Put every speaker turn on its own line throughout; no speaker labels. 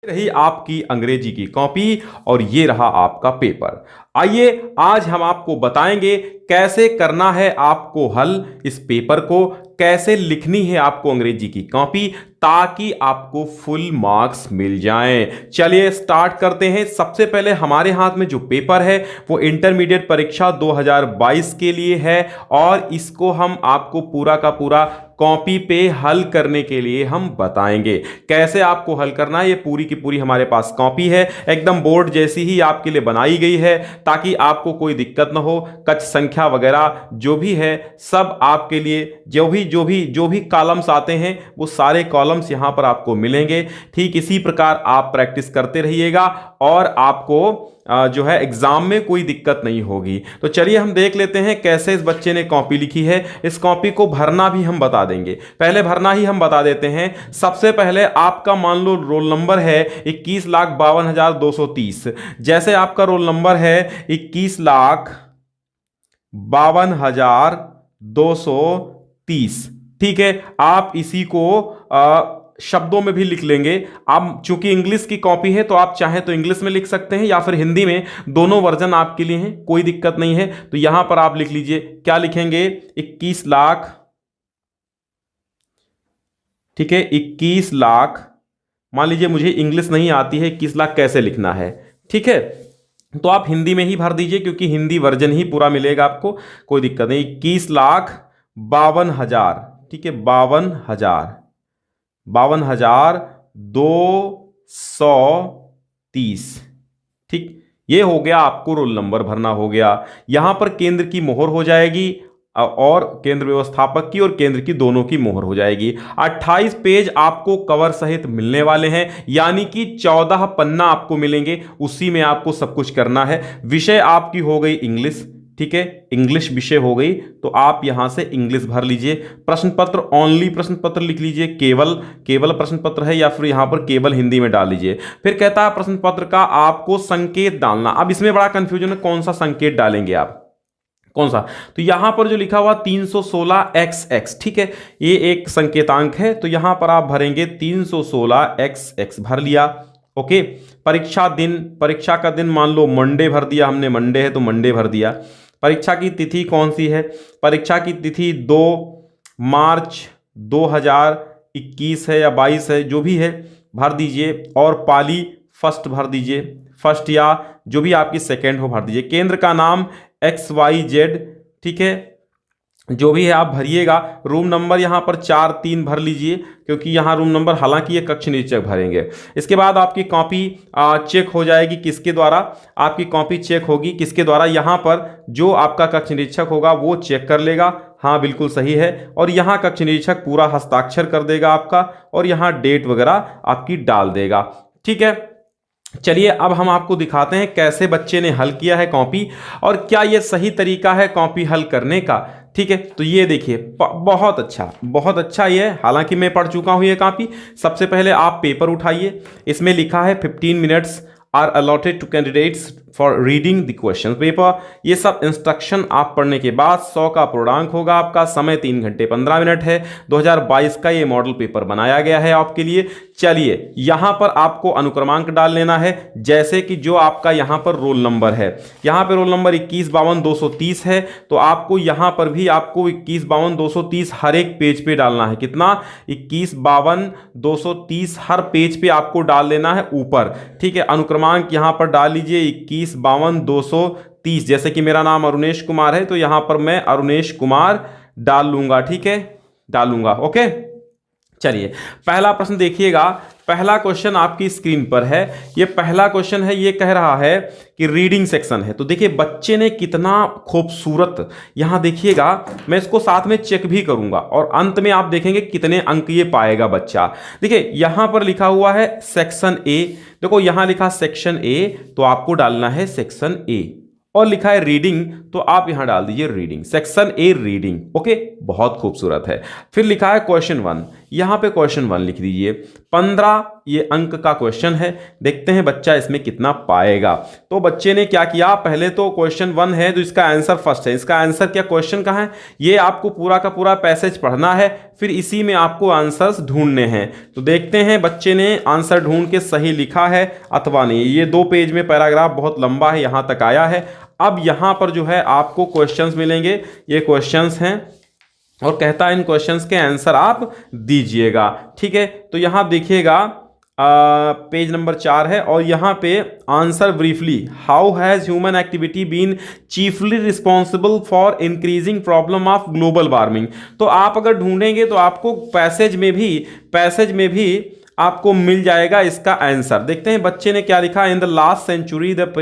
रही आपकी अंग्रेजी की कॉपी और ये रहा आपका पेपर। आइए आज हम आपको बताएंगे कैसे करना है आपको हल इस पेपर को, कैसे लिखनी है आपको अंग्रेजी की कॉपी ताकि आपको फुल मार्क्स मिल जाएं। चलिए स्टार्ट करते हैं। सबसे पहले हमारे हाथ में जो पेपर है वो इंटरमीडिएट परीक्षा 2022 के लिए है और इसको हम आपको पूरा का पूरा कॉपी पे हल करने के लिए हम बताएंगे कैसे आपको हल करना है। ये पूरी की पूरी हमारे पास कॉपी है, एकदम बोर्ड जैसी ही आपके लिए बनाई गई है ताकि आपको कोई दिक्कत ना हो। कच्च संख्या वगैरह जो भी है सब आपके लिए, जो भी कॉलम्स आते हैं वो सारे कॉलम्स यहां पर आपको मिलेंगे। ठीक इसी प्रकार आप प्रैक्टिस करते रहिएगा और आपको जो है एग्जाम में कोई दिक्कत नहीं होगी। तो चलिए हम देख लेते हैं कैसे इस बच्चे ने कॉपी लिखी है। इस कॉपी को भरना भी हम बता देंगे, पहले भरना ही हम बता देते हैं। सबसे पहले आपका मान लो रोल नंबर है 21,52,230। जैसे आपका रोल नंबर है 21,52,230, ठीक है। आप इसी को शब्दों में भी लिख लेंगे। आप चूंकि इंग्लिश की कॉपी है तो आप चाहें तो इंग्लिश में लिख सकते हैं या फिर हिंदी में, दोनों वर्जन आपके लिए हैं, कोई दिक्कत नहीं है। तो यहां पर आप लिख लीजिए, क्या लिखेंगे 21 लाख, ठीक है 21 लाख। मान लीजिए मुझे इंग्लिश नहीं आती है, 21 लाख कैसे लिखना है, ठीक है। तो आप हिंदी में ही भर दीजिए क्योंकि हिंदी वर्जन ही पूरा मिलेगा आपको, कोई दिक्कत नहीं। 21,52,000, ठीक है 52,230, ठीक। ये हो गया, आपको रोल नंबर भरना हो गया। यहां पर केंद्र की मोहर हो जाएगी और केंद्र व्यवस्थापक की और केंद्र की दोनों की मोहर हो जाएगी। 28 पेज आपको कवर सहित मिलने वाले हैं, यानी कि 14 पन्ना आपको मिलेंगे, उसी में आपको सब कुछ करना है। विषय आपकी हो गई इंग्लिश, ठीक है इंग्लिश विषय हो गई, तो आप यहां से इंग्लिश भर लीजिए। प्रश्न पत्र ओनली प्रश्न पत्र लिख लीजिए, केवल प्रश्न पत्र है या फिर यहां पर केवल हिंदी में डाल लीजिए। फिर कहता है प्रश्न पत्र का आपको संकेत डालना। अब इसमें बड़ा कंफ्यूजन है, कौन सा संकेत डालेंगे आप, कौन सा। तो यहां पर जो लिखा हुआ 316xx, ठीक है ये एक संकेतांक है, तो यहां पर आप भरेंगे 316xx, भर लिया। ओके। परीक्षा दिन, परीक्षा का दिन मान लो मंडे भर दिया हमने, मंडे है तो मंडे भर दिया। परीक्षा की तिथि कौन सी है, परीक्षा की तिथि 2 मार्च 2021 है या 22 है, जो भी है भर दीजिए। और पाली फर्स्ट भर दीजिए, फर्स्ट या जो भी आपकी सेकेंड हो भर दीजिए। केंद्र का नाम XYZ, ठीक है जो भी है आप भरिएगा। रूम नंबर यहां पर 4-3 भर लीजिए क्योंकि यहां रूम नंबर, हालांकि ये कक्ष निरीक्षक भरेंगे। इसके बाद आपकी कॉपी चेक हो जाएगी, किसके द्वारा आपकी कॉपी चेक होगी, किसके द्वारा, यहां पर जो आपका कक्ष निरीक्षक होगा वो चेक कर लेगा, हाँ बिल्कुल सही है, और यहां कक्ष निरीक्षक पूरा हस्ताक्षर कर देगा आपका और यहां डेट वगैरह आपकी डाल देगा, ठीक है। चलिए अब हम आपको दिखाते हैं कैसे बच्चे ने हल किया है कॉपी और क्या यह सही तरीका है कॉपी हल करने का, ठीक है। तो ये देखिए बहुत अच्छा ये, हालांकि मैं पढ़ चुका हूं ये कॉपी। सबसे पहले आप पेपर उठाइए, इसमें लिखा है 15 minutes are allotted to candidates for reading the question paper. ये सब इंस्ट्रक्शन आप पढ़ने के बाद 100 का पूर्णांक होगा आपका, समय 3 घंटे 15 मिनट है। 2022 का ये मॉडल पेपर बनाया गया है आपके लिए। चलिए यहां पर आपको अनुक्रमांक डाल लेना है, जैसे कि जो आपका यहां पर रोल नंबर है, यहां पर रोल नंबर 21,52,230 है, तो आपको यहां पर भी आपको 21,52,230 हर एक पेज पे डालना है। कितना, 21,52,230 हर पेज पे आपको डाल देना है ऊपर, ठीक है। अनुक्रमांक यहां पर डाल लीजिए 21,52,230। जैसे कि मेरा नाम अरुणेश कुमार है तो यहां पर मैं अरुणेश कुमार डाल लूंगा, ठीक है डालूंगा, ओके। चलिए पहला प्रश्न देखिएगा, पहला क्वेश्चन आपकी स्क्रीन पर है। ये पहला क्वेश्चन है, ये कह रहा है कि रीडिंग सेक्शन है। तो देखिए बच्चे ने कितना खूबसूरत, यहां देखिएगा मैं इसको साथ में चेक भी करूंगा और अंत में आप देखेंगे कितने अंक ये पाएगा बच्चा। देखिए यहां पर लिखा हुआ है सेक्शन ए, देखो यहां लिखा सेक्शन ए तो आपको डालना है सेक्शन ए, और लिखा है रीडिंग तो आप यहां डाल दीजिए reading, section A reading, okay बहुत खूबसूरत है। फिर लिखा है क्वेश्चन 1, यहाँ पे क्वेश्चन 1 लिख दीजिए। 15 ये अंक का क्वेश्चन है, देखते हैं बच्चा इसमें कितना पाएगा। तो बच्चे ने क्या किया, पहले तो क्वेश्चन 1 है तो इसका आंसर फर्स्ट है, इसका आंसर क्या, क्वेश्चन कहाँ है, ये आपको पूरा का पूरा पैसेज पढ़ना है, फिर इसी में आपको आंसर्स ढूंढने हैं। तो देखते हैं बच्चे ने आंसर ढूंढ के सही लिखा है अथवा नहीं। ये 2 पेज में पैराग्राफ बहुत लंबा है, यहां तक आया है। अब यहां पर जो है आपको क्वेश्चंस मिलेंगे, ये क्वेश्चंस हैं और कहता है इन क्वेश्चंस के आंसर आप दीजिएगा। ठीक है, तो यहां देखिएगा पेज नंबर 4 है और यहां पे answer briefly, how has human activity been chiefly responsible for increasing problem of global warming. तो आप अगर ढूंढेंगे तो आपको पैसेज में भी आपको मिल जाएगा इसका आंसर। देखते हैं बच्चे ने क्या लिखा, in the last century the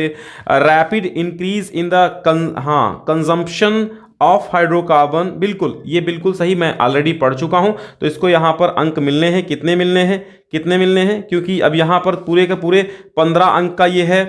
rapid increase in the consumption of hydrocarbon. बिल्कुल, ये बिल्कुल सही, मैं ऑलरेडी पढ़ चुका हूं। तो इसको यहां पर अंक मिलने हैं, कितने मिलने हैं, क्योंकि अब यहां पर पूरे के पूरे 15 अंक का ये है।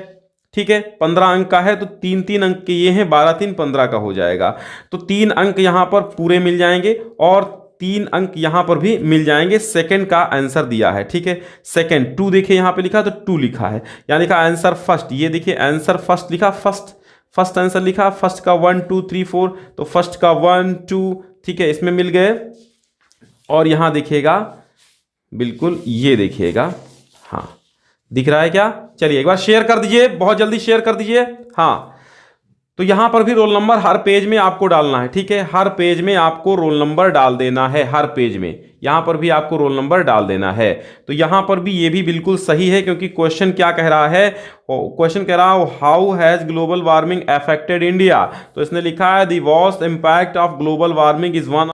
ठीक है, 15 अंक का है तो 3-3 अंक के ये हैं, 12-3 15 का हो जाएगा। तो 3 अंक यहां पर पूरे मिल जाएंगे और 3 अंक यहां पर भी मिल जाएंगे। सेकंड का आंसर दिया है। ठीक है, सेकंड 2 देखिए यहां पे लिखा तो 2 लिखा है, यानी का आंसर फर्स्ट। ये देखिए आंसर फर्स्ट लिखा, फर्स्ट आंसर लिखा, फर्स्ट का 1 2 3 4, तो फर्स्ट का 1 2, ठीक है, इसमें मिल गए। और यहां देखिएगा, बिल्कुल ये देखिएगा, हाँ दिख रहा है क्या, चलिए एक बार शेयर कर दीजिए, बहुत जल्दी शेयर कर दीजिए। हाँ, तो यहां पर भी रोल नंबर हर पेज में आपको डालना है। ठीक है, हर पेज में आपको रोल नंबर डाल देना है, हर पेज में यहां पर भी आपको रोल नंबर डाल देना है। तो यहां पर भी ये भी बिल्कुल सही है, क्योंकि क्वेश्चन क्या कह रहा है, क्वेश्चन कह रहा है how has global warming affected India. तो इसने लिखा है the worst impact of global warming is one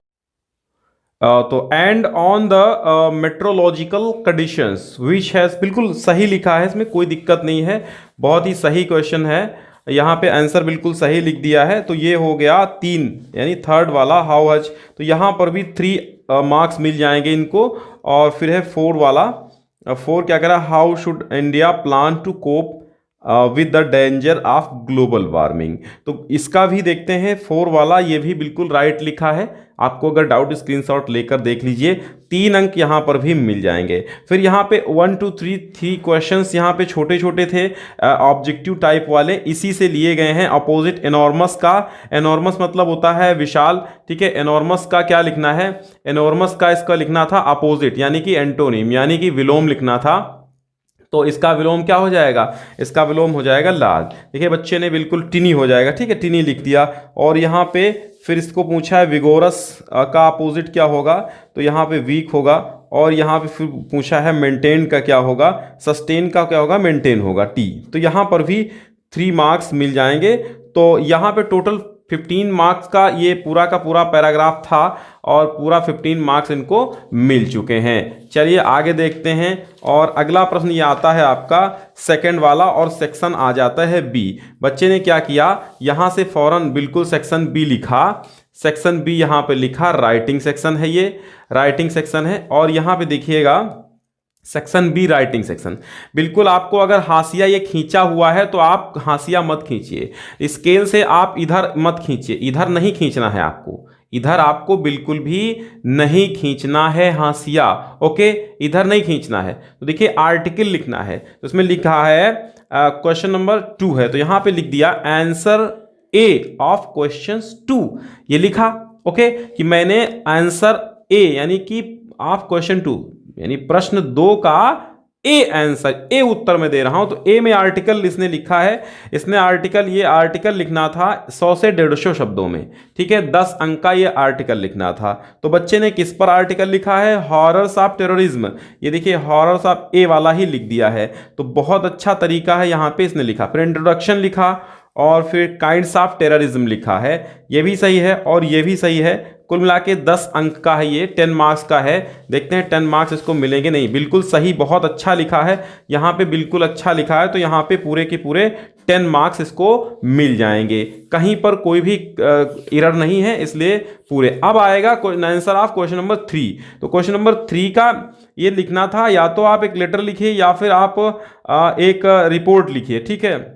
to and on the meteorological conditions which has, बिल्कुल सही लिखा है, इसमें कोई दिक्कत नहीं है, बहुत ही सही क्वेश्चन है। यहाँ पे आंसर बिल्कुल सही लिख दिया है। तो ये हो गया 3, यानी थर्ड वाला हाउ हैज। तो यहाँ पर भी 3 मार्क्स मिल जाएंगे इनको। और फिर है 4 वाला, 4 क्या कह रहा है, how should India plan to cope with the danger of global warming. तो इसका भी देखते हैं 4 वाला, ये भी बिल्कुल राइट लिखा है। आपको अगर डाउट स्क्रीनशॉट लेकर देख लीजिए, 3 अंक यहाँ पर भी मिल जाएंगे। फिर यहाँ पे 1 2 3 क्वेश्चंस यहाँ पे छोटे छोटे थे, ऑब्जेक्टिव टाइप वाले, इसी से लिए गए हैं। अपोजिट एनॉर्मस का, एनॉर्मस मतलब होता है विशाल। ठीक है, एनॉर्मस का क्या लिखना है, एनॉर्मस का इसका लिखना था अपोजिट, यानी कि एंटोनिम, यानी कि विलोम लिखना था। तो इसका विलोम क्या हो जाएगा, इसका विलोम हो जाएगा लार्ज। देखिए बच्चे ने बिल्कुल टिनी हो जाएगा। ठीक है, टिनी लिख दिया। और यहाँ पे फिर इसको पूछा है विगोरस का अपोजिट क्या होगा, तो यहाँ पे वीक होगा। और यहाँ पे फिर पूछा है मेंटेन का क्या होगा, सस्टेन का क्या होगा, मेंटेन होगा, टी। तो यहाँ पर भी 3 मार्क्स मिल जाएंगे। तो यहाँ पे टोटल 15 मार्क्स का ये पूरा का पूरा पैराग्राफ था और पूरा 15 मार्क्स इनको मिल चुके हैं। चलिए आगे देखते हैं। और अगला प्रश्न ये आता है आपका सेकंड वाला और सेक्शन आ जाता है बी। बच्चे ने क्या किया, यहां से फौरन बिल्कुल सेक्शन बी लिखा। सेक्शन बी यहां पे लिखा, राइटिंग सेक्शन है, ये राइटिंग सेक्शन है। और यहां पे देखिएगा सेक्शन बी राइटिंग सेक्शन। बिल्कुल आपको अगर हाशिया ये खींचा हुआ है तो आप हाशिया मत खींचिए, स्केल से आप इधर मत खींचिए, इधर नहीं खींचना है आपको, इधर आपको बिल्कुल भी नहीं खींचना है हाशिया। ओके, इधर नहीं खींचना है। तो देखिए आर्टिकल लिखना है, तो इसमें लिखा है क्वेश्चन नंबर 2 है, तो यहां पे लिख दिया आंसर ए ऑफ क्वेश्चन 2, ये लिखा। ओके, कि मैंने आंसर ए यानी कि ऑफ क्वेश्चन 2 यानी प्रश्न 2 का ए आंसर, ए उत्तर में दे रहा हूं। तो ए में आर्टिकल इसने लिखा है, इसने आर्टिकल, ये आर्टिकल लिखना था 100 से 150 शब्दों में। ठीक है, 10 अंक का ये आर्टिकल लिखना था। तो बच्चे ने किस पर आर्टिकल लिखा है, हॉरर्स ऑफ टेररिज्म। ये देखिए हॉरर्स ऑफ ए वाला ही लिख दिया है। तो बहुत अच्छा तरीका है, यहां पे इसने लिखा, फिर इंट्रोडक्शन लिखा और फिर काइंड्स ऑफ टेररिज्म लिखा है, ये भी सही है और ये भी सही है। कुल मिला के 10 अंक का है, ये 10 मार्क्स का है। देखते हैं 10 मार्क्स इसको मिलेंगे नहीं। बिल्कुल सही, बहुत अच्छा लिखा है, यहाँ पे बिल्कुल अच्छा लिखा है। तो यहाँ पे पूरे के पूरे 10 मार्क्स इसको मिल जाएंगे, कहीं पर कोई भी एरर नहीं है, इसलिए पूरे। अब आएगा आंसर ऑफ क्वेश्चन नंबर 3। तो क्वेश्चन नंबर 3 का ये लिखना था, या तो आप एक लेटर लिखिए या फिर आप एक रिपोर्ट लिखिए। ठीक है,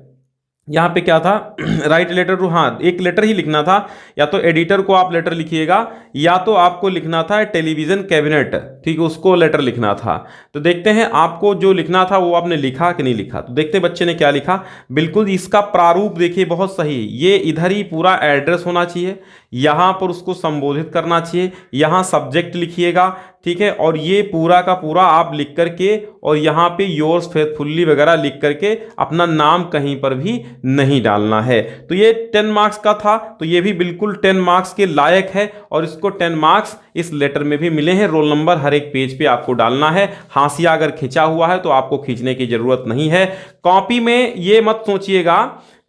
यहाँ पे क्या था, राइट लेटर टू, हाँ एक लेटर ही लिखना था, या तो एडिटर को आप लेटर लिखिएगा या तो आपको लिखना था टेलीविजन कैबिनेट। ठीक है, उसको लेटर लिखना था। तो देखते हैं आपको जो लिखना था वो आपने लिखा कि नहीं लिखा। तो देखते हैं बच्चे ने क्या लिखा। बिल्कुल इसका प्रारूप देखिए बहुत सही, ये इधर ही पूरा एड्रेस होना चाहिए, यहाँ पर उसको संबोधित करना चाहिए, यहाँ सब्जेक्ट लिखिएगा, ठीक है, और ये पूरा का पूरा आप लिख करके और यहाँ पे योर्स फेथफुल्ली वगैरह लिख करके अपना नाम कहीं पर भी नहीं डालना है। तो ये 10 मार्क्स का था, तो ये भी बिल्कुल 10 मार्क्स के लायक है और इसको 10 मार्क्स इस लेटर में भी मिले हैं। रोल नंबर हर एक पेज पे आपको डालना है। हाशिया अगर खिंचा हुआ है तो आपको खींचने की जरूरत नहीं है। कॉपी में ये मत सोचिएगा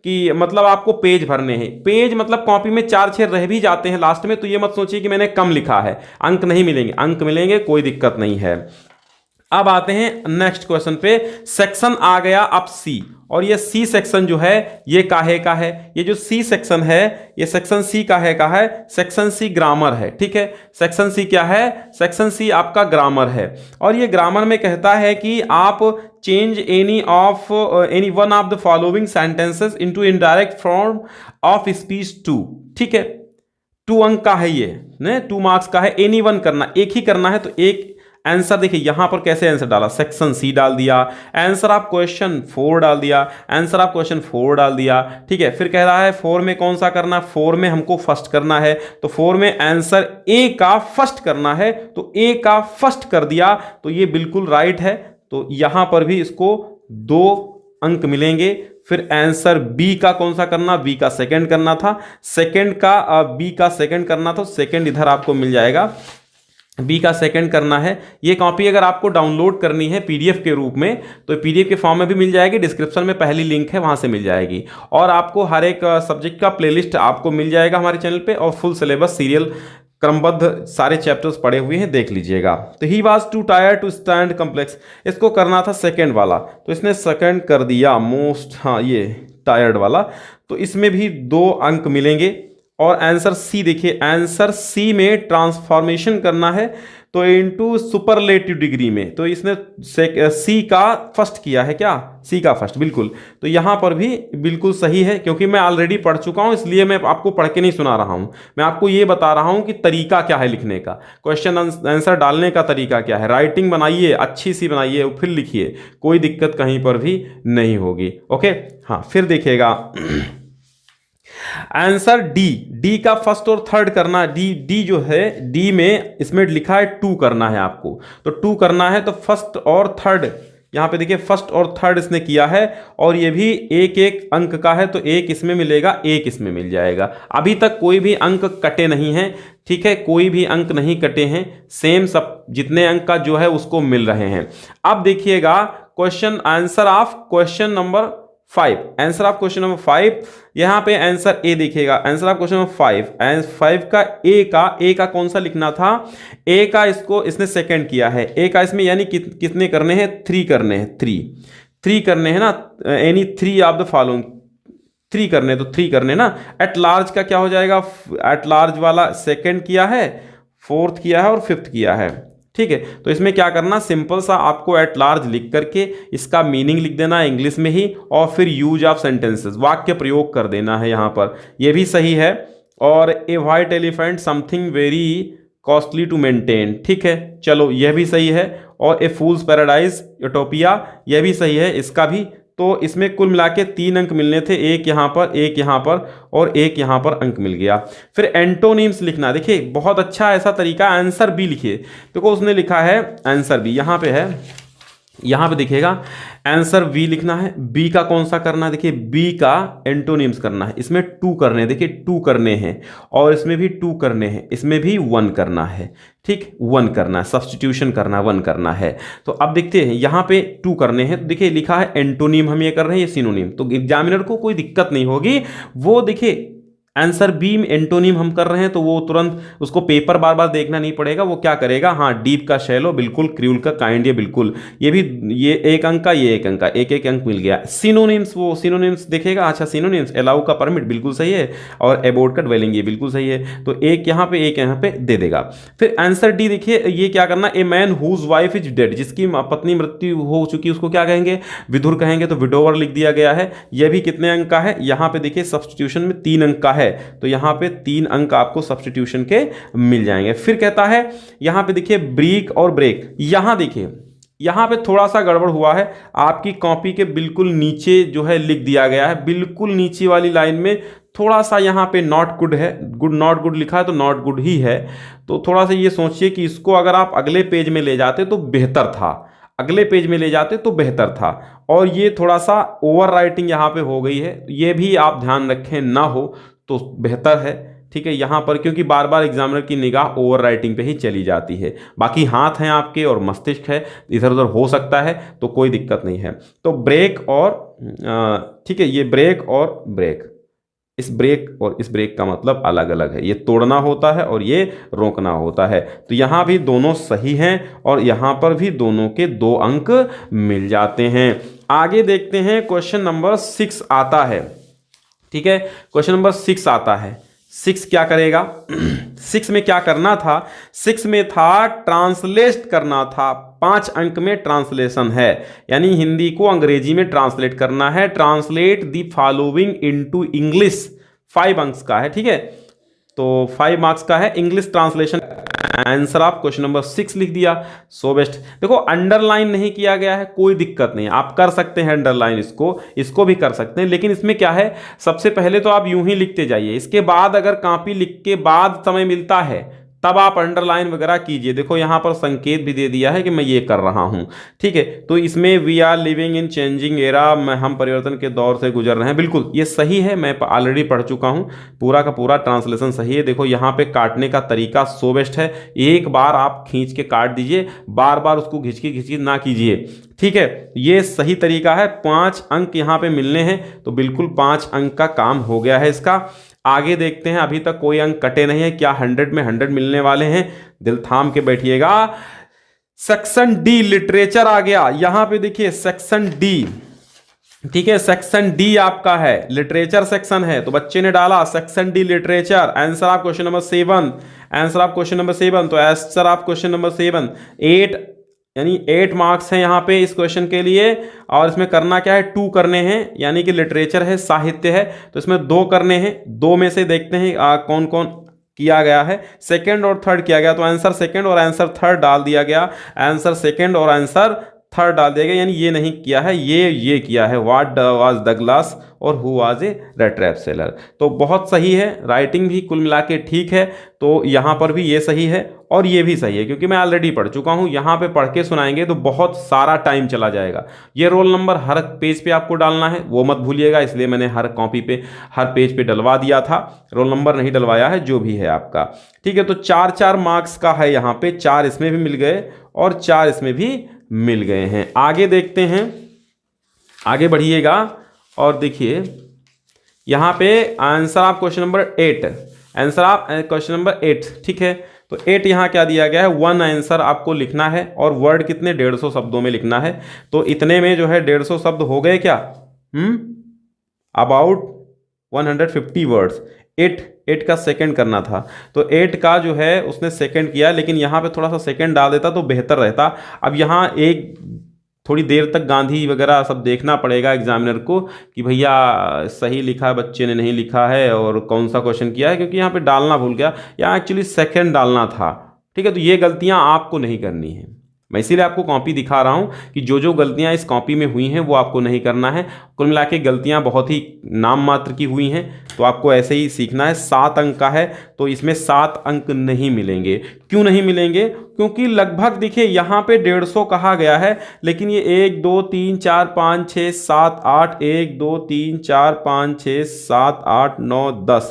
कि मतलब आपको पेज भरने हैं, पेज मतलब कॉपी में 4-6 रह भी जाते हैं लास्ट में, तो ये मत सोचिए कि मैंने कम लिखा है, अंक नहीं मिलेंगे, अंक मिलेंगे, कोई दिक्कत नहीं है। अब आते हैं नेक्स्ट क्वेश्चन पे। सेक्शन आ गया अब सी, और ये सी सेक्शन जो है ये काहे का है, ये जो सी सेक्शन है ये सेक्शन सी काहे का है, सेक्शन सी ग्रामर है, ठीक है। सेक्शन सी क्या है, सेक्शन सी आपका ग्रामर है, और ये ग्रामर में कहता है कि आप change any one of the following sentences into indirect form of speech two, ठीक है। 2 अंक का है ये, 2 मार्क्स का है, एनी वन करना, एक ही करना है। तो एक आंसर देखिए यहां पर कैसे आंसर डाला, सेक्शन सी डाल दिया, आंसर ऑफ क्वेश्चन 4 डाल दिया, आंसर ऑफ क्वेश्चन 4 डाल दिया, ठीक है। फिर कह रहा है 4 में कौन सा करना, 4 में हमको फर्स्ट करना है, तो 4 में आंसर ए का फर्स्ट करना है, तो ए का फर्स्ट कर दिया, तो ये बिल्कुल राइट है। तो यहां पर भी इसको 2 अंक मिलेंगे। फिर आंसर बी का कौन सा करना, बी का सेकंड करना था, सेकंड का बी का सेकंड करना था, सेकंड इधर आपको मिल जाएगा, बी का सेकंड करना है। ये कॉपी अगर आपको डाउनलोड करनी है पीडीएफ के रूप में तो पीडीएफ के फॉर्म में भी मिल जाएगी, डिस्क्रिप्शन में पहली लिंक है वहां से मिल जाएगी, और आपको हर एक सब्जेक्ट का प्लेलिस्ट आपको मिल जाएगा हमारे चैनल पे, और फुल सिलेबस सीरियल क्रमबद्ध सारे चैप्टर्स पढ़े हुए हैं, देख लीजिएगा। तो he was too tired to stand complex, इसको करना था सेकेंड वाला, तो इसने सेकेंड कर दिया मोस्ट, हाँ ये टायर्ड वाला, तो इसमें भी 2 अंक मिलेंगे। और आंसर सी देखिए, आंसर सी में ट्रांसफॉर्मेशन करना है तो इनटू सुपरलेटिव डिग्री में, तो इसने सी का फर्स्ट किया है, क्या सी का फर्स्ट, बिल्कुल। तो यहां पर भी बिल्कुल सही है, क्योंकि मैं ऑलरेडी पढ़ चुका हूं, इसलिए मैं आपको पढ़ के नहीं सुना रहा हूं, मैं आपको ये बता रहा हूं कि तरीका क्या है लिखने का, क्वेश्चन आंसर डालने का तरीका क्या है। राइटिंग बनाइए, अच्छी सी बनाइए, फिर लिखिए, कोई दिक्कत कहीं पर भी नहीं होगी। ओके, हाँ फिर देखिएगा आंसर डी का फर्स्ट और थर्ड करना, डी जो है, डी में इसमें लिखा है 2 करना है आपको, तो 2 करना है, तो फर्स्ट और थर्ड यहां पे देखिए, फर्स्ट और थर्ड इसने किया है, और ये भी 1-1 अंक का है, तो 1 इसमें मिलेगा, 1 इसमें मिल जाएगा। अभी तक कोई भी अंक कटे नहीं है, ठीक है, कोई भी अंक नहीं कटे हैं, सेम सब जितने अंक का जो है उसको मिल रहे हैं। अब देखिएगा question answer of question number 5, answer of question number 5, यहां पे आंसर ए देखिएगा, आंसर ऑफ क्वेश्चन नंबर 5 का ए का कौन सा लिखना था, ए का इसको इसने सेकंड किया है, ए का इसमें यानी कितने करने हैं, 3 करने हैं, 3 करने हैं ना, एनी 3 ऑफ द फॉलोइंग, 3 करने, तो 3 करने ना। एट लार्ज का क्या हो जाएगा, एट लार्ज वाला सेकंड किया है, 4th किया है और 5th किया है, ठीक है। तो इसमें क्या करना, सिंपल सा आपको एट लार्ज लिख करके इसका मीनिंग लिख देना है इंग्लिश में ही, और फिर यूज ऑफ सेंटेंसेस, वाक्य प्रयोग कर देना है यहाँ पर, ये भी सही है। और a white elephant something very costly to maintain, ठीक है, चलो यह भी सही है। और ए फूल्स पैराडाइज यूटोपिया, यह भी सही है, इसका भी। तो इसमें कुल मिला के 3 अंक मिलने थे, 1 यहाँ पर, 1 यहाँ पर और 1 यहाँ पर अंक मिल गया। फिर एंटोनिम्स लिखना, देखिए बहुत अच्छा ऐसा तरीका, आंसर बी लिखिए, देखो उसने लिखा है आंसर बी, यहाँ पे है, यहाँ पे देखिएगा आंसर बी लिखना है। बी का कौन सा करना है, देखिए बी का एंटोनिम्स करना है, इसमें 2 करने हैं, देखिए 2 करने हैं, और इसमें भी 2 करने हैं, इसमें भी 1 करना है, ठीक, 1 करना है, सब्स्टिट्यूशन करना है, 1 करना है। तो अब देखते हैं यहाँ पे 2 करने हैं, तो देखिए लिखा है एंटोनिम, हम ये कर रहे हैं, ये सिनोनिम, तो एग्जामिनर को कोई दिक्कत नहीं होगी, वो देखिए आंसर बी में एंटोनिम हम कर रहे हैं, तो वो तुरंत उसको पेपर बार बार देखना नहीं पड़ेगा, वो क्या करेगा, हाँ डीप का शैलो, बिल्कुल क्रूल का काइंड, ये बिल्कुल, ये भी ये 1 अंक का, ये 1 अंक का, 1-1 अंक मिल गया। सिनोनिम्स, वो सिनोनिम्स देखेगा, अच्छा सिनोनिम्स, अलाउ का परमिट बिल्कुल सही है, और अबोर्ड का ड्वेलिंग ये बिल्कुल सही है, तो 1 यहाँ पे 1 यहाँ पे दे देगा। फिर आंसर डी देखिए, ये क्या करना, a man whose wife is dead, जिसकी पत्नी मृत्यु हो चुकी उसको क्या कहेंगे, विधुर कहेंगे, तो विडोवर लिख दिया गया है। यह भी कितने अंक का है, यहाँ पे देखिए सब्स्टिट्यूशन में 3 अंक का है, है तो यहाँ पे 3 अंक आपको सब्स्टिट्यूशन के मिल जाएंगे। फिर कहता है यहाँ पे देखिए ब्रेक और ब्रेक, यहाँ देखिए यहाँ पे थोड़ा सा गड़बड़ हुआ है, आपकी कॉपी के बिल्कुल नीचे जो है लिख दिया गया है, बिल्कुल नीचे वाली लाइन में थोड़ा सा यहाँ पे नॉट गुड है, गुड नॉट गुड लिखा है तो नॉट गुड ही है। तो थोड़ा सा ये सोचिए कि इसको अगर आप अगले पेज में ले जाते तो बेहतर था, अगले पेज में ले जाते तो बेहतर था। और ये थोड़ा सा ओवर राइटिंग यहाँ पे हो गई है, ये भी आप ध्यान रखें ना हो तो बेहतर है, ठीक है यहाँ पर, क्योंकि बार बार एग्जामिनर की निगाह ओवर राइटिंग पे ही चली जाती है। बाकी हाथ हैं आपके और मस्तिष्क है, इधर उधर हो सकता है तो कोई दिक्कत नहीं है। तो ब्रेक और ठीक है, ये ब्रेक और ब्रेक, इस ब्रेक और इस ब्रेक का मतलब अलग अलग है, ये तोड़ना होता है और ये रोकना होता है। तो यहाँ भी दोनों सही हैं और यहाँ पर भी दोनों के 2 अंक मिल जाते हैं। आगे देखते हैं, क्वेश्चन नंबर 6 आता है, ठीक है, क्वेश्चन नंबर 6 आता है। 6 क्या करेगा 6 में क्या करना था, 6 में था ट्रांसलेट करना था, 5 अंक में ट्रांसलेशन है, यानी हिंदी को अंग्रेजी में ट्रांसलेट करना है। Translate the following into English, 5 अंक का है, ठीक है, तो 5 मार्क्स का है इंग्लिश ट्रांसलेशन। आंसर आप क्वेश्चन नंबर 6 लिख दिया, सो बेस्ट। देखो अंडरलाइन नहीं किया गया है, कोई दिक्कत नहीं, आप कर सकते हैं अंडरलाइन, इसको भी कर सकते हैं, लेकिन इसमें क्या है, सबसे पहले तो आप यूं ही लिखते जाइए, इसके बाद अगर कॉपी लिख के बाद समय मिलता है तब आप अंडरलाइन वगैरह कीजिए। देखो यहाँ पर संकेत भी दे दिया है कि मैं ये कर रहा हूँ, ठीक है। तो इसमें we are living in changing era, हम परिवर्तन के दौर से गुजर रहे हैं, बिल्कुल ये सही है, मैं ऑलरेडी पढ़ चुका हूँ, पूरा का पूरा ट्रांसलेशन सही है। देखो यहाँ पे काटने का तरीका सो बेस्ट है, एक बार आप खींच के काट दीजिए, बार बार उसको घिचकी ना कीजिए, ठीक है, ये सही तरीका है। 5 अंक यहाँ पे मिलने हैं, तो बिल्कुल 5 अंक का काम हो गया है इसका। आगे देखते हैं, अभी तक कोई अंक कटे नहीं है, क्या 100 में 100 मिलने वाले हैं, दिल थाम के बैठिएगा। सेक्शन डी लिटरेचर आ गया, यहां पे देखिए सेक्शन डी, ठीक है, सेक्शन डी आपका है, लिटरेचर सेक्शन है, तो बच्चे ने डाला सेक्शन डी लिटरेचर। आंसर आप क्वेश्चन नंबर 7, आंसर आप क्वेश्चन नंबर 7, तो आंसर आप क्वेश्चन नंबर 7, 8 यानी 8 मार्क्स हैं यहाँ पे इस क्वेश्चन के लिए। और इसमें करना क्या है, 2 करने हैं, यानी कि लिटरेचर है, साहित्य है, तो इसमें 2 करने हैं। 2 में से देखते हैं कौन कौन किया गया है, सेकंड और थर्ड किया गया, तो आंसर सेकंड और आंसर थर्ड डाल दिया गया, आंसर सेकंड और आंसर थर्ड डाल दिया गया, यानी ये नहीं किया है, ये किया है, व्हाट वाज द ग्लास और who was a red trap seller. तो बहुत सही है, राइटिंग भी कुल मिला के ठीक है, तो यहाँ पर भी ये सही है और ये भी सही है, क्योंकि मैं ऑलरेडी पढ़ चुका हूँ। यहाँ पे पढ़ के सुनाएंगे तो बहुत सारा टाइम चला जाएगा। ये रोल नंबर हर पेज पे आपको डालना है, वो मत भूलिएगा, इसलिए मैंने हर कॉपी पे हर पेज पे डलवा दिया था, रोल नंबर नहीं डलवाया है, जो भी है आपका, ठीक है। तो 4-4 मार्क्स का है यहाँ पे, 4 इसमें भी मिल गए और 4 इसमें भी मिल गए हैं। आगे देखते हैं, आगे बढ़िएगा और देखिए यहाँ पे आंसर आप क्वेश्चन नंबर 8, आंसर आप क्वेश्चन नंबर 8, ठीक है। तो 8 यहाँ क्या दिया गया है, 1 आंसर आपको लिखना है और वर्ड कितने 150 शब्दों में लिखना है। तो इतने में जो है 150 शब्द हो गए क्या, अबाउट 150 वर्ड्स। 8 का सेकंड करना था, तो 8 का जो है उसने सेकंड किया, लेकिन यहाँ पे थोड़ा सा सेकंड डाल देता तो बेहतर रहता। अब यहाँ एक थोड़ी देर तक गांधी वगैरह सब देखना पड़ेगा एग्जामिनर को कि भैया सही लिखा है बच्चे ने, नहीं लिखा है, और कौन सा क्वेश्चन किया है, क्योंकि यहाँ पे डालना भूल गया, यहाँ एक्चुअली सेकंड डालना था, ठीक है। तो ये गलतियाँ आपको नहीं करनी है, मैं इसीलिए आपको कॉपी दिखा रहा हूं कि जो जो गलतियां इस कॉपी में हुई हैं वो आपको नहीं करना है। कुल मिला के गलतियां बहुत ही नाम मात्र की हुई हैं, तो आपको ऐसे ही सीखना है। 7 अंक का है तो इसमें 7 अंक नहीं मिलेंगे। क्यों नहीं मिलेंगे, क्योंकि लगभग देखिए यहाँ पे 150 कहा गया है, लेकिन ये 1 2 3 4 5 6 7 8 1 2 3 4 5 6 7 8 9 10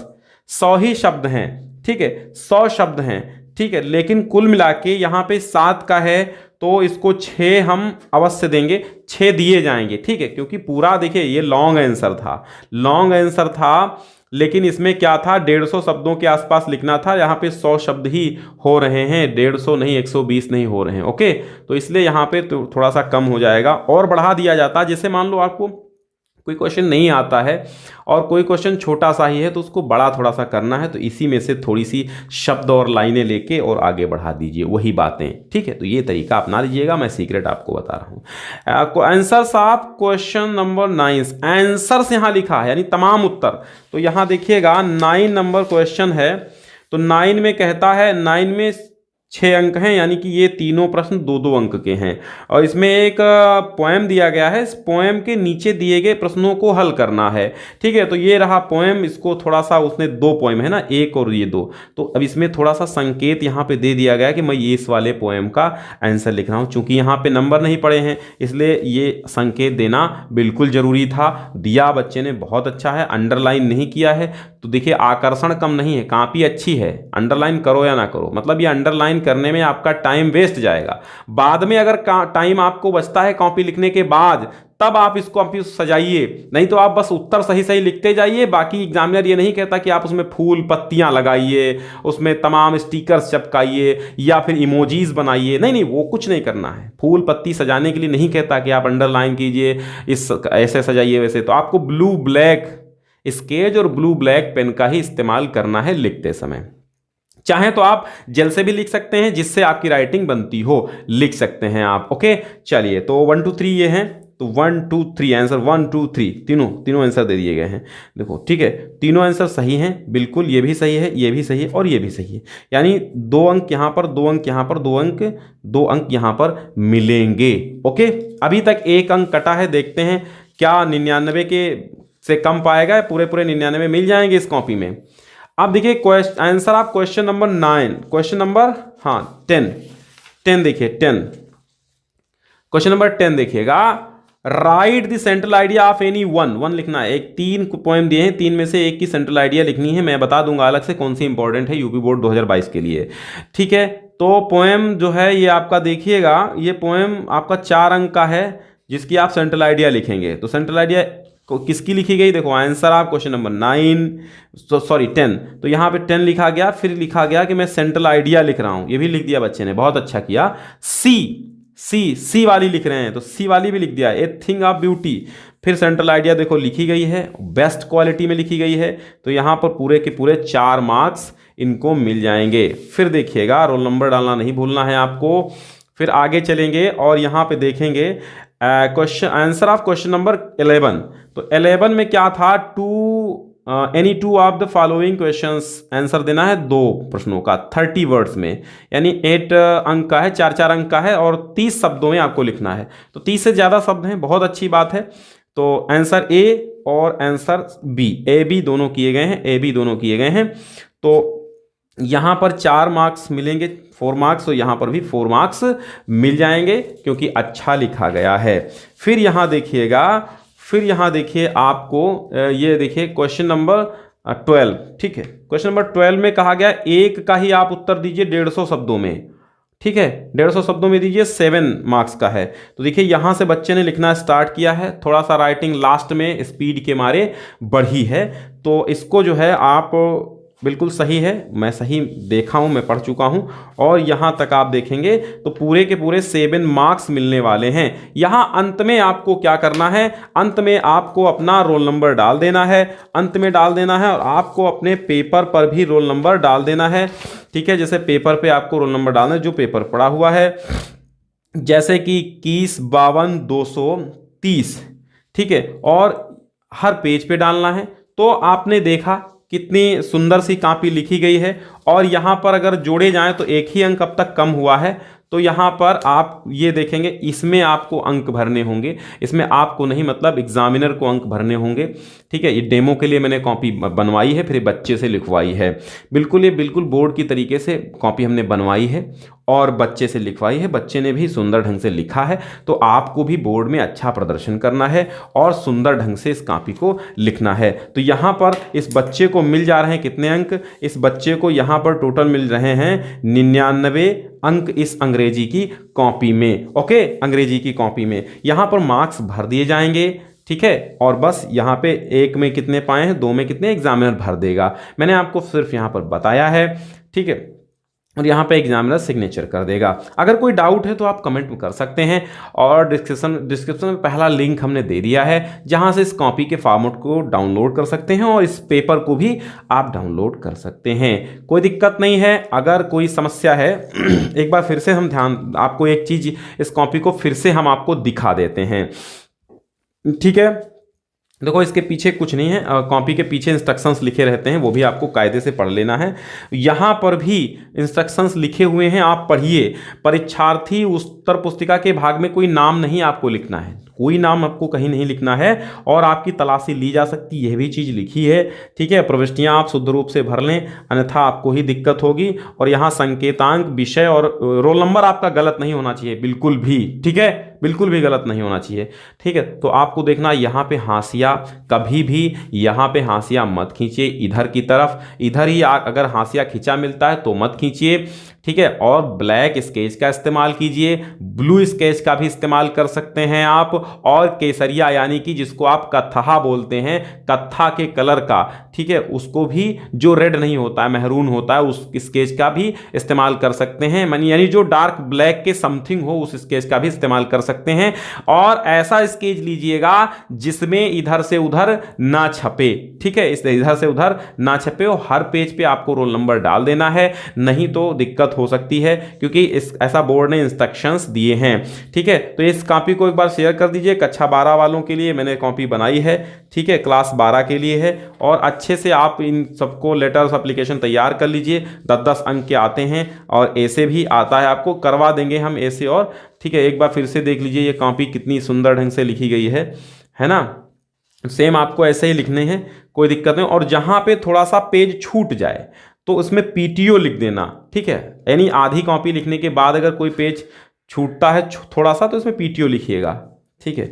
100 ही शब्द हैं, ठीक है, 100 शब्द हैं, ठीक है। लेकिन कुल मिला के यहाँ पे 7 का है तो इसको 6 हम अवश्य देंगे, 6 दिए जाएंगे, ठीक है। क्योंकि पूरा देखिए ये लॉन्ग आंसर था, लॉन्ग आंसर था, लेकिन इसमें क्या था 150 शब्दों के आसपास लिखना था, यहाँ पे 100 शब्द ही हो रहे हैं, 150 नहीं 120 नहीं हो रहे हैं, ओके। तो इसलिए यहाँ पे तो थोड़ा सा कम हो जाएगा और बढ़ा दिया जाता। जैसे मान लो आपको कोई क्वेश्चन नहीं आता है और कोई क्वेश्चन छोटा सा ही है तो उसको बड़ा थोड़ा सा करना है, तो इसी में से थोड़ी सी शब्द और लाइनें लेके और आगे बढ़ा दीजिए, वही बातें, ठीक है। तो ये तरीका अपना लीजिएगा, मैं सीक्रेट आपको बता रहा हूँ। आंसर साहब क्वेश्चन नंबर 9 आंसर से यहाँ लिखा है यानी तमाम उत्तर, तो यहाँ देखिएगा 9 नंबर क्वेश्चन है, तो 9 में कहता है 9 में 6 अंक हैं, यानी कि ये तीनों प्रश्न 2-2 अंक के हैं। और इसमें एक पोएम दिया गया है, इस पोएम के नीचे दिए गए प्रश्नों को हल करना है, ठीक है। तो ये रहा पोएम, इसको थोड़ा सा उसने 2 पोएम है ना, एक और ये 2, तो अब इसमें थोड़ा सा संकेत यहाँ पे दे दिया गया कि मैं ये इस वाले पोएम का आंसर लिख रहा हूँ। चूंकि यहाँ पे नंबर नहीं पड़े हैं इसलिए ये संकेत देना बिल्कुल जरूरी था, दिया बच्चे ने, बहुत अच्छा है। अंडरलाइन नहीं किया है तो देखिए आकर्षण कम नहीं है, कॉपी अच्छी है, अंडरलाइन करो या ना करो, मतलब ये अंडरलाइन करने में आपका टाइम वेस्ट जाएगा। बाद में अगर टाइम आपको बचता है कॉपी लिखने के बाद, तब आप इसको कॉपी सजाइए, नहीं तो आप बस उत्तर सही सही लिखते जाइए। बाकी एग्जामिनर ये नहीं कहता कि आप उसमें फूल पत्तियां लगाइए, उसमें तमाम स्टिकर्स चिपकाइए या फिर इमोजीज बनाइए, नहीं नहीं, वो कुछ नहीं करना है। फूल पत्ती सजाने के लिए नहीं कहता कि आप अंडरलाइन कीजिए, इस ऐसे सजाइए वैसे, तो आपको ब्लू ब्लैक स्केच और ब्लू ब्लैक पेन का ही इस्तेमाल करना है लिखते समय। चाहे तो आप जेल से भी लिख सकते हैं, जिससे आपकी राइटिंग बनती हो, लिख सकते हैं आप। ओके चलिए, तो 1 2 3 ये हैं, तो 1 2 3 आंसर 1 2 3 तीनों आंसर दे दिए गए हैं। देखो ठीक है, तीनों आंसर सही हैं बिल्कुल, ये भी सही है, ये भी सही है और ये भी सही है, यानी 2 अंक यहाँ पर, 2 अंक यहाँ पर, 2 अंक यहाँ पर मिलेंगे। ओके, अभी तक 1 अंक कटा है, देखते हैं क्या 99 के से कम पाएगा, पूरे 99 मिल जाएंगे इस कॉपी में। अब देखिए आंसर आप क्वेश्चन नंबर 9, क्वेश्चन नंबर 10 देखिए, 10 क्वेश्चन नंबर 10 देखिएगा, right the central idea of any one लिखना है। एक 3 पोएम दिए हैं, 3 में से एक की सेंट्रल आइडिया लिखनी है, मैं बता दूंगा अलग से कौन सी इंपॉर्टेंट है यूपी बोर्ड 2022 के लिए, ठीक है। तो पोएम जो है ये आपका देखिएगा, ये पोएम आपका 4 अंक का है, जिसकी आप सेंट्रल आइडिया लिखेंगे। तो सेंट्रल आइडिया किसकी लिखी गई, देखो आंसर आप क्वेश्चन नंबर 10, तो यहाँ पे 10 लिखा गया, फिर लिखा गया कि मैं सेंट्रल आइडिया लिख रहा हूँ, ये भी लिख दिया बच्चे ने, बहुत अच्छा किया। सी वाली लिख रहे हैं तो सी वाली भी लिख दिया, ए थिंग ऑफ ब्यूटी, फिर सेंट्रल आइडिया देखो लिखी गई है, बेस्ट क्वालिटी में लिखी गई है, तो यहाँ पर पूरे के पूरे 4 मार्क्स इनको मिल जाएंगे। फिर देखिएगा रोल नंबर डालना नहीं भूलना है आपको। फिर आगे चलेंगे और यहाँ पे देखेंगे question answer of question number 11, तो 11 में क्या था, any 2 of the following questions, answer देना है 2 प्रश्नों का 30 वर्ड्स में, यानी 8 अंक का है, 4 अंक का है और 30 शब्दों में आपको लिखना है, तो 30 से ज़्यादा शब्द हैं, बहुत अच्छी बात है। तो आंसर ए और आंसर बी, ए बी दोनों किए गए हैं, तो यहाँ पर 4 मार्क्स मिलेंगे, 4 मार्क्स, तो यहाँ पर भी 4 मार्क्स मिल जाएंगे क्योंकि अच्छा लिखा गया है। फिर यहाँ देखिए आपको ये देखिए क्वेश्चन नंबर 12, ठीक है, क्वेश्चन नंबर 12 में कहा गया एक का ही आप उत्तर दीजिए 150 शब्दों में, ठीक है, 150 शब्दों में दीजिए, 7 मार्क्स का है। तो देखिए यहाँ से बच्चे ने लिखना स्टार्ट किया है, थोड़ा सा राइटिंग लास्ट में स्पीड के मारे बढ़ी है, तो इसको जो है आप बिल्कुल सही है, मैं सही देखा हूँ, मैं पढ़ चुका हूँ, और यहाँ तक आप देखेंगे तो पूरे के पूरे 7 मार्क्स मिलने वाले हैं। यहाँ अंत में आपको क्या करना है, अंत में आपको अपना रोल नंबर डाल देना है, अंत में डाल देना है, और आपको अपने पेपर पर भी रोल नंबर डाल देना है, ठीक है। जैसे पेपर पे आपको रोल नंबर डालना है जो पेपर पड़ा हुआ है, जैसे कि 21 52 230, ठीक है, और हर पेज पे डालना है। तो आपने देखा कितनी सुंदर सी कॉपी लिखी गई है, और यहाँ पर अगर जोड़े जाएं तो 1 ही अंक अब तक कम हुआ है, तो यहाँ पर आप ये देखेंगे इसमें आपको अंक भरने होंगे, इसमें आपको नहीं, मतलब एग्जामिनर को अंक भरने होंगे, ठीक है। ये डेमो के लिए मैंने कॉपी बनवाई है, फिर बच्चे से लिखवाई है, बिल्कुल ये बिल्कुल बोर्ड की तरीके से कॉपी हमने बनवाई है और बच्चे से लिखवाई है, बच्चे ने भी सुंदर ढंग से लिखा है। तो आपको भी बोर्ड में अच्छा प्रदर्शन करना है और सुंदर ढंग से इस कॉपी को लिखना है। तो यहाँ पर इस बच्चे को मिल जा रहे हैं कितने अंक, इस बच्चे को यहाँ पर टोटल मिल रहे हैं 99 अंक इस अंग्रेजी की कॉपी में। ओके, अंग्रेजी की कॉपी में यहाँ पर मार्क्स भर दिए जाएंगे, ठीक है, और बस यहाँ पे 1 में कितने पाए हैं, 2 में कितने, एग्जामिनर भर देगा। मैंने आपको सिर्फ यहाँ पर बताया है, ठीक है। और यहाँ पे एग्जामिनर सिग्नेचर कर देगा। अगर कोई डाउट है तो आप कमेंट में कर सकते हैं, और डिस्क्रिप्शन में पहला लिंक हमने दे दिया है जहाँ से इस कॉपी के फॉर्मेट को डाउनलोड कर सकते हैं और इस पेपर को भी आप डाउनलोड कर सकते हैं। कोई दिक्कत नहीं है। अगर कोई समस्या है एक बार फिर से हम आपको एक चीज़, इस कॉपी को फिर से हम आपको दिखा देते हैं, ठीक है। देखो इसके पीछे कुछ नहीं है, कॉपी के पीछे इंस्ट्रक्शंस लिखे रहते हैं, वो भी आपको कायदे से पढ़ लेना है। यहाँ पर भी इंस्ट्रक्शंस लिखे हुए हैं, आप पढ़िए। परीक्षार्थी उत्तर पुस्तिका के भाग में कोई नाम नहीं आपको लिखना है, कोई नाम आपको कहीं नहीं लिखना है, और आपकी तलाशी ली जा सकती, यह भी चीज़ लिखी है, ठीक है। प्रविष्टियाँ आप शुद्ध रूप से भर लें, अन्यथा आपको ही दिक्कत होगी। और यहाँ संकेतांक, विषय और रोल नंबर आपका गलत नहीं होना चाहिए बिल्कुल भी, ठीक है, बिल्कुल भी गलत नहीं होना चाहिए, ठीक है। तो आपको देखना यहाँ पे हाशिया, कभी भी यहाँ पे हाशिया मत खींचिए इधर की तरफ, इधर ही अगर हाशिया खींचा मिलता है तो मत खींचिए, ठीक है। और ब्लैक स्केच का इस्तेमाल कीजिए, ब्लू स्केच का भी इस्तेमाल कर सकते हैं आप, और केसरिया यानी कि जिसको आप कत्था बोलते हैं, कत्था के कलर का, ठीक है, उसको भी, जो रेड नहीं होता है, महरून होता है, उस स्केच का भी इस्तेमाल कर सकते हैं। यानी जो डार्क ब्लैक के समथिंग हो उस स्केच का भी इस्तेमाल कर सकते हैं। और ऐसा स्केच लीजिएगा जिसमें इधर से उधर ना छपे, ठीक है, इस इधर से उधर ना छपे, और हर पेज पे आपको रोल नंबर डाल देना है, नहीं तो दिक्कत हो सकती है, क्योंकि ऐसा बोर्ड ने इंस्ट्रक्शंस दिए हैं, ठीक है। तो इस कॉपी को एक बार शेयर कर दीजिए। कक्षा 12 वालों के लिए मैंने कॉपी बनाई है, ठीक है, क्लास 12 के लिए है, और अच्छे से आप इन सबको लेटर्स एप्लीकेशन तैयार कर लीजिए। 10-10 अंक के आते हैं, और ऐसे भी आता है, आपको करवा देंगे हम ऐसे, और ठीक है, एक बार फिर से देख लीजिए ये कॉपी कितनी सुंदर ढंग से लिखी गई है ना। सेम आपको ऐसे ही लिखने हैं, कोई दिक्कत नहीं। और जहाँ पे थोड़ा सा पेज छूट जाए तो उसमें पीटीओ लिख देना, ठीक है, यानी आधी कॉपी लिखने के बाद अगर कोई पेज छूटता है थोड़ा सा तो इसमें पीटीओ लिखिएगा, ठीक है।